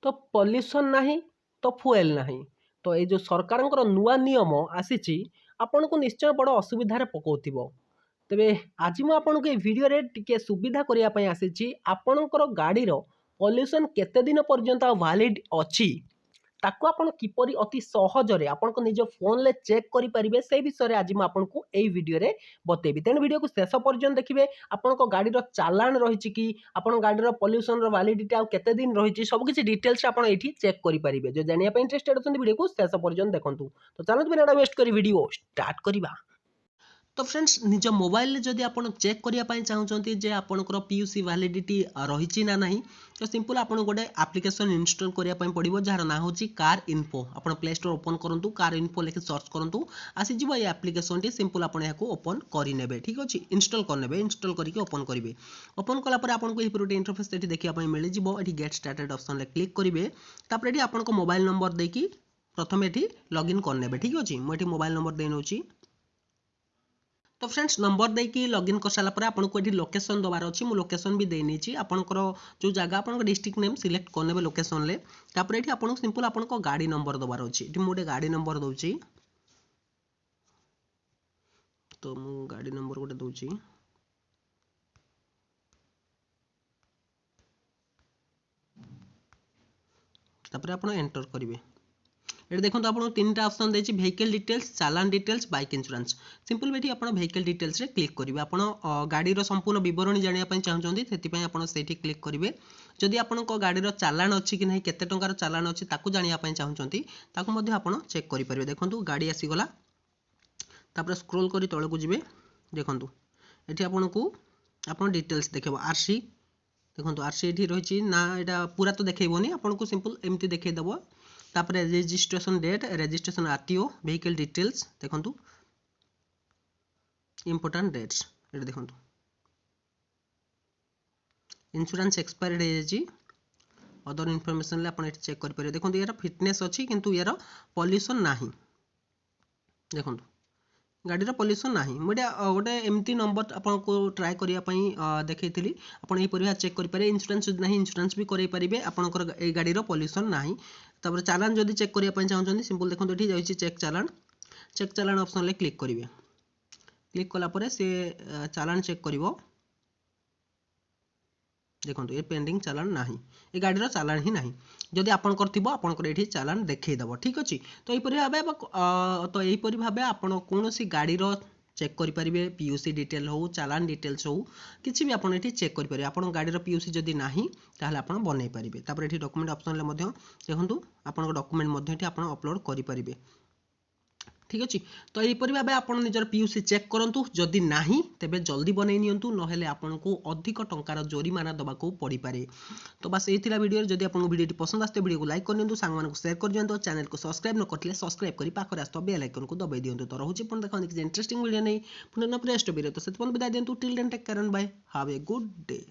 तो पॉल्यूशन नहीं तो फुएल नहीं। तो ये जो सरकार नुआ नियम आसी आपन को निश्चय बड़ असुविधार पकाउथिबो। तेबे आज मु आपन को वीडियो रे टिके सुविधा करिया पई आसी आपनकर गाड़ी रो पॉल्यूशन केते दिन पर्यंत वैलिड अछि ताकू आपण किपरि अति सहजरे आपण निज फोन ले चेक करि परिबे से विषय रे आज मैं आपन को एई वीडियो रे बतेबी। तेन वीडियो को शेष पर्यंत देखिबे। आपण को गाड़ी रो चालान रहिछि कि आपण गाड़ी रो पॉल्यूशन रो वैलिडिटी आ केते दिन रहिछि सब किछि डिटेल्स आपण एठी चेक करि परिबे। जो जानिया पे इंटरेस्टेड अछन वीडियो को शेष पर्यंत देखंतु। तो चलत बिना वेस्ट करी वीडियो स्टार्ट करिबा। तो फ्रेंड्स निज मोबाइल जदि आप चेक करने चाहते जे आपंकर पीयूसी वैलिडिटी रही ना नहीं तो सिंपल आप गोटे एप्लिकेशन इंस्टॉल करने पड़ो जार ना हूँ कार इन्फो। आप प्ले स्टोर ओपन करूँ कार इन्फो लिखि सर्च करूँ आसीज ये एप्लिकेशन टी सिंपल आप ओपन करने ठीक अच्छे इंस्टॉल करने इंस्टॉल करके ओपन करेंगे। ओपन कलापर आपको ये गोटे इंटरफेस ये देखा मिल जाए गेट स्टार्टेड ऑप्शन रे क्लिक करेंगे। तापर ये आपको मोबाइल नंबर देकी प्रथम ये लॉगिन करने ठीक अच्छे मुझे मोबाइल नंबर दे नौची। तो फ्रेंड्स नंबर देकी लॉगिन कर सारा आपको ये लोकेशन दबार अच्छी मुझे लोकेशन भी देनी आपंकर जो जगह आप डिस्ट्रिक्ट नेम सिलेक्ट करने लोकेशन ले। तापर ये आपको सिंपल आपको गाड़ी नंबर दबार अच्छी मुझे गाड़ी नंबर दूची। तो मु गाड़ी नंबर गोटे दूची तापर आप एंटर करेंगे। ये देखो आपको तीन टा ऑप्शन देछि व्हीकल डिटेल्स चालान डिटेल्स बाइक इंश्योरेंस। सिंपल बेटी आप व्हीकल डिटेल्स रे क्लिक करेंगे। आप गाड़ी संपूर्ण विवरणी जानापी चाहते से क्लिक करेंगे। जदि आप गाड़ी चालान अच्छी कि नहीं केते टंकार चालान अच्छी ताकू जानापी चाहते आप चेक करेंगे। देखो गाड़ी आसीगला तापर स्क्रोल कर तौक को जी देखूँ ये आपको आप डिटेल्स देखेब आरसी देखो आरसी ये रही ना यहाँ पूरा तो देखेबनी आपको सिंपल एमती देखईदेव। तापर registration date registration RTO vehicle details देखो इंपोर्टेंट डेट्स ये देखो इंश्योरेंस एक्सपायर्ड हो अदर इनफॉरमेशन आप चेक करेंगे। देखो यार फिटनेस अच्छी किंतु यार पॉल्यूशन नहीं देखो गाड़ी पॉल्यूशन नहीं। मुझे गोटे एमती नंबर आपको ट्राए करने देखी आपड़ चेक करेंगे। इंश्योरेंस ना इंश्योरेंस भी करेंगे आपंकर ये गाड़ी पॉल्यूशन नहीं। तापर चालान जदि चेक करने चाहते सिंपल देखो ये जाइए चेक चालान ऑप्शन क्लिक करेंगे। क्लिक कलापर सी चालान चेक कर देखो ये पेंडिंग चालान नहीं ये गाड़ी चालान ही नहीं। जदि आपंकर थी आपंकर ये चालान देखईदेव ठीक अच्छे। तो यहीपरी भाव आप कौन गाड़ी चेक करेंगे पीयूसी डिटेल हो चालान डिटेल्स हो किसी भी आप चेक करेंगे। आप गाड़ी पीयूसी जदि नहीं ताहले आप बनई पारे। तापर ये डॉक्यूमेंट ऑप्शन देखो आप डॉक्यूमेंट आप अपलोड करेंगे ठीक अच्छे। तो यहीपरी भाव आप निजर पीयूसी चेक करूँ जदि नहीं तेबे जल्दी बनई नियंतु नहेले आपको अधिक टंकार जोरिमाना दबाक पड़ पारे। तो बस यही वीडियो जदि आपको वीडियो पसंद आते वीडियो को लाइक कर सांग शेयर कर दिखाँ चैनल को सब्सक्राइब न करते सब्सक्राइब कर पाखे आस बेल आइकन को दबाई दिखाँ। तो रोचे देखा इंटरेस्टिंग वीडियो नहीं पुनः नेक्स्ट वीडियो तो से विदाय दिखाँ till then take care and bye have a good day.